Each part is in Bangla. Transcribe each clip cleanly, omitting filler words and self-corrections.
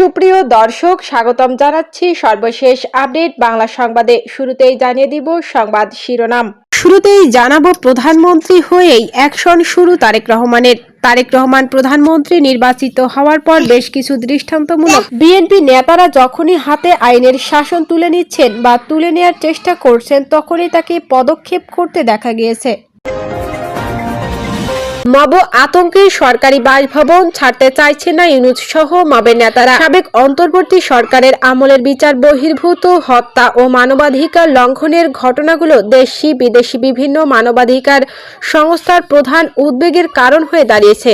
সুপ্রিয় দর্শক, স্বাগতম জানাচ্ছি সর্বশেষ আপডেট বাংলা সংবাদে। শুরুতেই জানিয়ে দিব সংবাদ শিরোনাম। শুরুতেই জানাবো প্রধানমন্ত্রী হয়েই অ্যাকশন শুরু তারেক রহমানের। তারেক রহমান প্রধানমন্ত্রী নির্বাচিত হওয়ার পর বেশ কিছু দৃষ্টান্তমূলক বিএনপি নেতারা যখনই হাতে আইনের শাসন তুলে নিচ্ছেন বা তুলে নেওয়ার চেষ্টা করছেন, তখনই তাকে পদক্ষেপ করতে দেখা গিয়েছে। মব আতঙ্কে সরকারি বাসভবন ছাড়তে চাইছে না ইউনূস সহ মবের নেতারা। সাবেক অন্তর্বর্তী সরকারের আমলের বিচার বহির্ভূত হত্যা ও মানবাধিকার লঙ্ঘনের ঘটনাগুলো দেশি বিদেশি বিভিন্ন মানবাধিকার সংস্থার প্রধান উদ্বেগের কারণ হয়ে দাঁড়িয়েছে।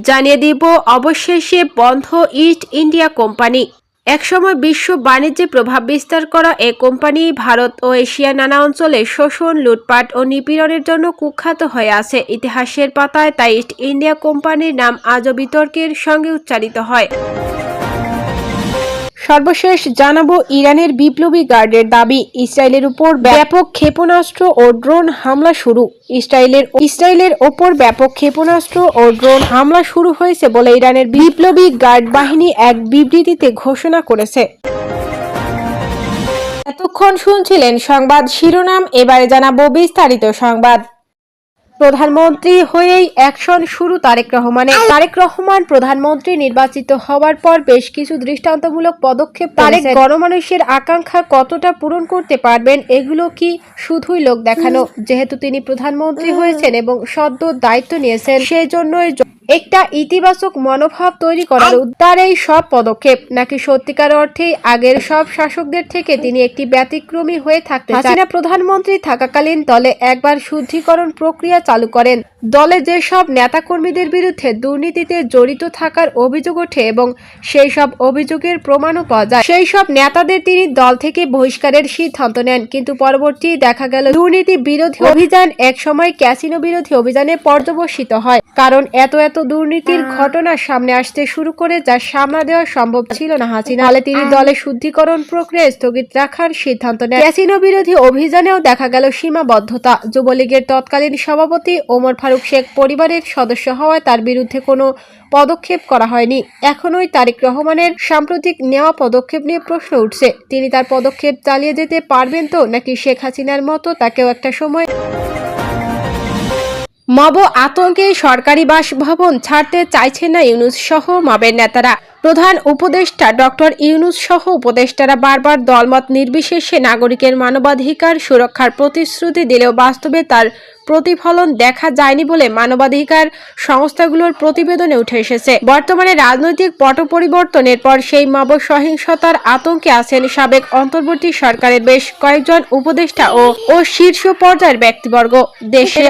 জানিয়ে দিব অবশেষে বন্ধ ইস্ট ইন্ডিয়া কোম্পানি। একসময় বিশ্ব বাণিজ্যে প্রভাব বিস্তার করা এ কোম্পানি ভারত ও এশিয়ার নানা অঞ্চলে শোষণ, লুটপাট ও নিপীড়নের জন্য কুখ্যাত হয়ে আছে। ইতিহাসের পাতায় তাই ইস্ট ইন্ডিয়া কোম্পানির নাম আজও বিতর্কের সঙ্গে উচ্চারিত হয়। সর্বশেষ জানাবো ইরানের বিপ্লবী গার্ডের দাবি, ইসরায়েলের উপর ব্যাপক ক্ষেপণাস্ত্র ও ড্রোন হামলা শুরু। ইসরায়েলের ওপর ব্যাপক ক্ষেপণাস্ত্র ও ড্রোন হামলা শুরু হয়েছে বলে ইরানের বিপ্লবী গার্ড বাহিনী এক বিবৃতিতে ঘোষণা করেছে। এতক্ষণ শুনছিলেন সংবাদ শিরোনাম, এবারে জানাবো বিস্তারিত সংবাদ। প্রধানমন্ত্রী হয়েই অ্যাকশন শুরু তারেক রহমানের। তারেক রহমান প্রধানমন্ত্রী নির্বাচিত হওয়ার পর বেশ কিছু দৃষ্টান্তমূলক পদক্ষেপ তারেক গণমানুষের আকাঙ্ক্ষা কতটা পূরণ করতে পারবেন, এগুলো কি শুধুই লোক দেখানো? যেহেতু তিনি প্রধানমন্ত্রী হয়েছেন এবং সদ্য দায়িত্ব নিয়েছেন, সেই জন্যই একটা ইতিবাচক মনোভাব তৈরি করার তার এই সব পদক্ষেপ, নাকি সত্যিকার অর্থেই আগের সব শাসকদের থেকে তিনি একটি ব্যতিক্রমী হয়ে থাকতে চান? হাসিনা প্রধানমন্ত্রী থাকাকালীন দলে একবার শুদ্ধিকরণ প্রক্রিয়া চালু করেন। দলে যেসব নেতাকর্মীদের বিরুদ্ধে দুর্নীতিতে জড়িত থাকার অভিযোগ ওঠে এবং সেই সব অভিযোগের প্রমাণও পাওয়া যায়, সেই সব নেতাদের তিনি দল থেকে বহিষ্কারের সিদ্ধান্ত নেন। কিন্তু পরবর্তী দেখা গেল দুর্নীতি বিরোধী অভিযান একসময় ক্যাসিনো বিরোধী অভিযানে পর্যবসিত হয়, কারণ এত দুর্নীতির ঘটনা সামনে আসতে শুরু করে যা সামলা দেওয়া সম্ভব ছিল না হাসিনা। ফলে তিনি দলে শুদ্ধিকরণ প্রক্রিয়া স্থগিত রাখার সিদ্ধান্ত নেন। ক্যাসিনো বিরোধী অভিযানেও দেখা গেল সীমাবদ্ধতা। যুবলীগের তৎকালীন সভাপতি ওমর ফারুক শেখ পরিবারের সদস্য হওয়ায় তার বিরুদ্ধে কোনো পদক্ষেপ করা হয়নি। এখনোই তারেক রহমানের সাম্প্রতিক নেওয়া পদক্ষেপ নিয়ে প্রশ্ন উঠছে, তিনি তার পদক্ষেপ চালিয়ে যেতে পারবেন তো, নাকি শেখ হাসিনার মতো তাকেও একটা সময় মব আতঙ্কে সরকারি বাসভবন ছাড়তে চাইছেন না ইউনূস সহ মবের নেতারা। প্রধান উপদেষ্টা ডক্টর ইউনূস সহ উপদেষ্টারা বারবার দলমত নির্বিশেষে নাগরিকের মানবাধিকার সুরক্ষার প্রতিশ্রুতি দিলেও বাস্তবে তার প্রতিফলন দেখা যায়নি বলে মানবাধিকার সংস্থাগুলোর প্রতিবেদনে উঠে এসেছে। বর্তমানে রাজনৈতিক পট পরিবর্তনের পর সেই মব সহিংসতার আতঙ্কে আছেন সাবেক অন্তর্বর্তী সরকারের বেশ কয়েকজন উপদেষ্টা ও শীর্ষ পর্যায়ের ব্যক্তিবর্গ। দেশে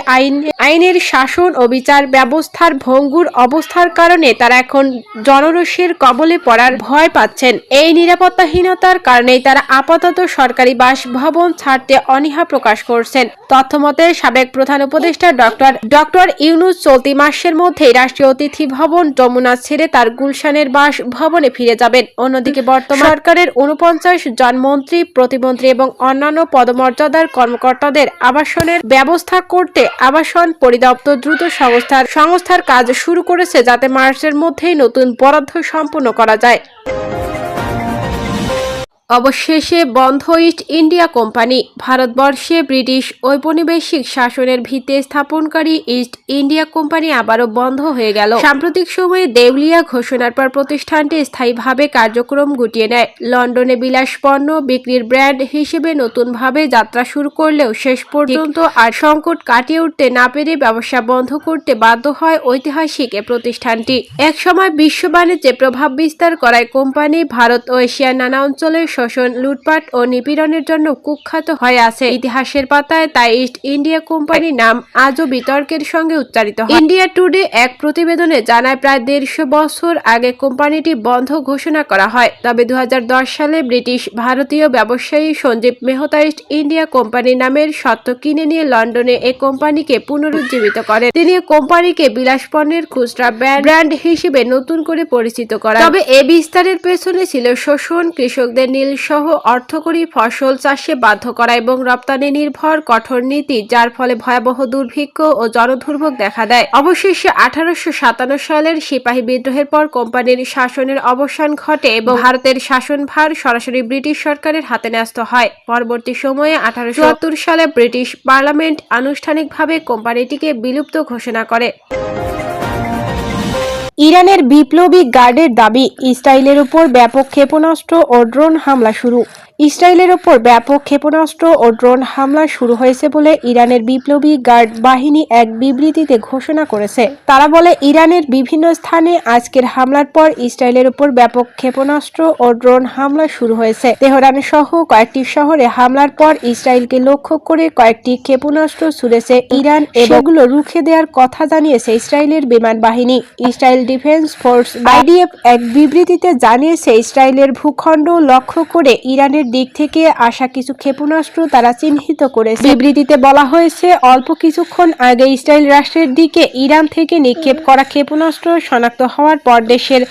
আইনের শাসন ও বিচার ব্যবস্থার ভঙ্গুর অবস্থার কারণে তারা এখন জনরোষের কবলে পড়ার ভয় পাচ্ছেন। এই নিরাপত্তাহীনতার কারণেই তারা আপাতত সরকারি বাসভবন ছাড়তে অনীহা প্রকাশ করছেন। তথ্যমতে সাবেক প্রধান উপদেষ্টা ডক্টর ইউনূস চলতি মাসের মধ্যেই রাষ্ট্রীয় অতিথি ভবন যমুনা ছেড়ে তার গুলশানের বাসভবনে ফিরে যাবেন। অন্যদিকে বর্তমান সরকারের 49 জন মন্ত্রী, প্রতিমন্ত্রী এবং অন্যান্য পদমর্যাদার কর্মকর্তাদের আবাসনের ব্যবস্থা করতে আবাসন পরিদপ্তর দ্রুত সংস্থার কাজ শুরু করেছে, যাতে মার্চের মধ্যেই নতুন বরাদ্দ সম্পন্ন করা যায়। অবশেষে বন্ধ ইস্ট ইন্ডিয়া কোম্পানি। ভারতবর্ষে ব্রিটিশ ঔপনিবেশিক শাসনের ভিত্তি স্থাপনকারী ইস্ট ইন্ডিয়া কোম্পানি আবারও বন্ধ হয়ে গেল। সাম্প্রতিক সময়ে দেউলিয়া ঘোষণার পর প্রতিষ্ঠানটি স্থায়ীভাবে কার্যক্রম গুটিয়ে নেয়। লন্ডনে বিলাস পণ্য বিক্রির ব্র্যান্ড হিসেবে নতুনভাবে যাত্রা শুরু করলেও শেষ পর্যন্ত আর সংকট কাটিয়ে উঠতে না পেরে ব্যবসা বন্ধ করতে বাধ্য হয় ঐতিহাসিক এ প্রতিষ্ঠানটি। একসময় বিশ্ব বাণিজ্যে প্রভাব বিস্তার করায় কোম্পানি ভারত ও এশিয়ার নানা অঞ্চলের শোষণ, লুটপাট ও নিপীড়নের জন্য কুখ্যাত হয়ে আছে। ইতিহাসের পাতায় তাই ইস্ট ইন্ডিয়া কোম্পানির নাম আজও বিতর্কের সঙ্গে উচ্চারিত হয়। ইন্ডিয়া টুডে এক প্রতিবেদনে জানায়, প্রায় 150 বছর আগে কোম্পানিটি বন্ধ ঘোষণা করা হয়। তবে 2010 সালে ব্রিটিশ ভারতীয় ব্যবসায়ী Sanjiv Mehta East India Company নামের স্বত্ব কিনে নিয়ে লন্ডনে এই কোম্পানিকে পুনরুজ্জীবিত করেন। তিনি কোম্পানিকে বিলাস পণ্যের খুচরা ব্র্যান্ড হিসেবে নতুন করে পরিচিত করেন। তবে এ বিস্তারের পেছনে ছিল শোষণ, কৃষকদের নীল তেল সহ অর্থকরী ফসল চাষে বাধ্য করা এবং রপ্তানি নির্ভর কঠোর নীতি, যার ফলে ভয়াবহ দুর্ভিক্ষ ও জনদুর্ভোগ দেখা দেয়। অবশেষে 1857 সালের সিপাহী বিদ্রোহের পর কোম্পানির শাসনের অবসান ঘটে এবং ভারতের শাসনভার সরাসরি ব্রিটিশ সরকারের হাতে ন্যস্ত হয়। পরবর্তী সময়ে 1874 সালে ব্রিটিশ পার্লামেন্ট আনুষ্ঠানিকভাবে কোম্পানিটিকে বিলুপ্ত ঘোষণা করে। ইরানের বিপ্লবী গার্ডের দাবি, ইসরায়েলের উপর ব্যাপক ক্ষেপণাস্ত্র ও ড্রোন হামলা শুরু। ইসরায়েলের উপর ব্যাপক ক্ষেপণাস্ত্র ও ড্রোন হামলা শুরু হয়েছে বলে ইরানের বিপ্লবী গার্ড বাহিনী এক বিবৃতিতে ঘোষণা করেছে। তারা বলে, ইরানের বিভিন্ন স্থানে আজকের হামলার পর ইসরায়েলের উপর ব্যাপক ক্ষেপণাস্ত্র ও ড্রোন হামলা শুরু হয়েছে। তেহরান সহ কয়েকটি শহরে হামলার পর ইসরায়েলকে লক্ষ্য করে কয়েকটি ক্ষেপণাস্ত্র ছুড়েছে ইরান, এগুলো রুখে দেওয়ার কথা জানিয়েছে ইসরায়েলের বিমান বাহিনী। ইসরায়েল ডিফেন্স ফোর্স আইডিএফ এক বিবৃতিতে জানিয়েছে, ইসরায়েলের ভূখণ্ড লক্ষ্য করে ইরানের দিক থেকে আসা কিছু ক্ষেপণাস্ত্র তারা চিহ্নিত করেছে। বিবৃতিতে বলা হয়েছে, অল্প কিছুক্ষণ আগে ইসরায়েল রাষ্ট্রের দিকে ইরান থেকে নিক্ষেপ করা ক্ষেপণাস্ত্র শনাক্ত হওয়ার পর দেশের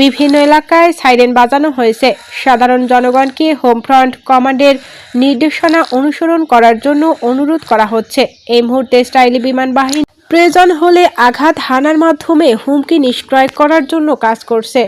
বিভিন্ন এলাকায় সাইরেন বাজানো হয়েছে। সাধারণ জনগণকে হোম ফ্রন্ট কমান্ডের নির্দেশনা অনুসরণ করার জন্য অনুরোধ করা হচ্ছে। এই মুহূর্তে ইসরায়েলি বিমান বাহিনী প্রয়োজন হলে আঘাত হানার মাধ্যমে হুমকি নিষ্ক্রিয় করার জন্য কাজ করছে।